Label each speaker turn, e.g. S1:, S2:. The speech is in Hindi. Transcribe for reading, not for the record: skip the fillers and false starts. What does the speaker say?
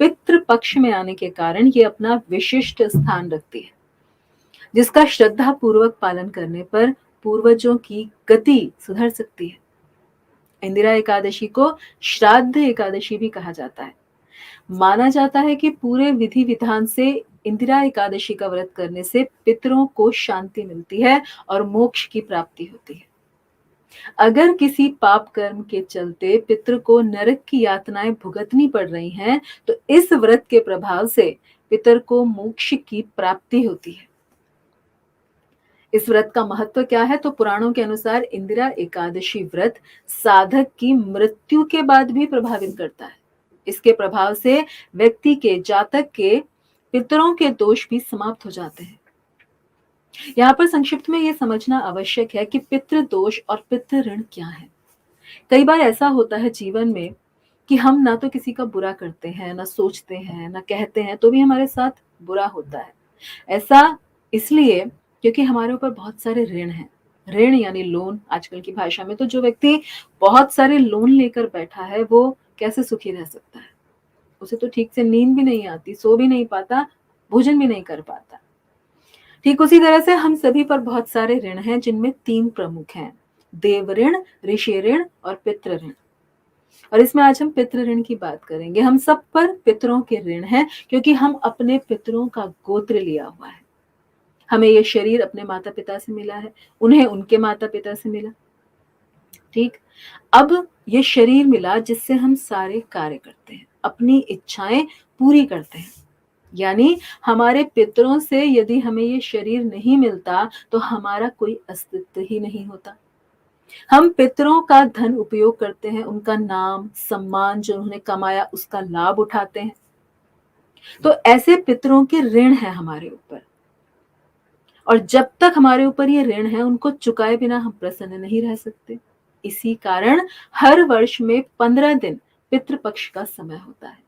S1: पितृ पक्ष में आने के कारण ये अपना विशिष्ट स्थान रखती है, जिसका श्रद्धा पूर्वक पालन करने पर पूर्वजों की गति सुधर सकती है। इंदिरा एकादशी को श्राद्ध एकादशी भी कहा जाता है। माना जाता है कि पूरे विधि विधान से इंदिरा एकादशी का व्रत करने से पितरों को शांति मिलती है और मोक्ष की प्राप्ति होती है। अगर किसी पाप कर्म के चलते पितृ को नरक की यातनाएं भुगतनी पड़ रही हैं, तो इस व्रत के प्रभाव से पितर को मोक्ष की प्राप्ति होती है। इस व्रत का महत्व क्या है? तो पुराणों के अनुसार इंदिरा एकादशी व्रत साधक की मृत्यु के बाद भी प्रभावित करता है। इसके प्रभाव से व्यक्ति के जातक के पितरों के दोष भी समाप्त हो जाते हैं। यहाँ पर संक्षिप्त में यह समझना आवश्यक है कि पितृ दोष और पितृ ऋण क्या है। कई बार ऐसा होता है जीवन में कि हम ना तो किसी का बुरा करते हैं, ना सोचते हैं, ना कहते हैं, तो भी हमारे साथ बुरा होता है। ऐसा इसलिए क्योंकि हमारे ऊपर बहुत सारे ऋण हैं। ऋण यानी लोन आजकल की भाषा में। तो जो व्यक्ति बहुत सारे लोन लेकर बैठा है, वो कैसे सुखी रह सकता है? उसे तो ठीक से नींद भी नहीं आती, सो भी नहीं पाता, भोजन भी नहीं कर पाता। ठीक उसी तरह से हम सभी पर बहुत सारे ऋण हैं, जिनमें 3 प्रमुख हैं: देव ऋण, ऋषि ऋण और पितृ ऋण। और इसमें आज हम पितृ ऋण की बात करेंगे। हम सब पर पितरों के ऋण हैं, क्योंकि हम अपने पितरों का गोत्र लिया हुआ है। हमें ये शरीर अपने माता पिता से मिला है, उन्हें उनके माता पिता से मिला। ठीक, अब ये शरीर मिला जिससे हम सारे कार्य करते हैं, अपनी इच्छाएं पूरी करते हैं। यानी हमारे पितरों से यदि हमें ये शरीर नहीं मिलता, तो हमारा कोई अस्तित्व ही नहीं होता। हम पितरों का धन उपयोग करते हैं, उनका नाम सम्मान जो उन्होंने कमाया उसका लाभ उठाते हैं। तो ऐसे पितरों के ऋण है हमारे ऊपर, और जब तक हमारे ऊपर ये ऋण है, उनको चुकाए बिना हम प्रसन्न नहीं रह सकते। इसी कारण हर वर्ष में 15 दिन पितृपक्ष का समय होता है।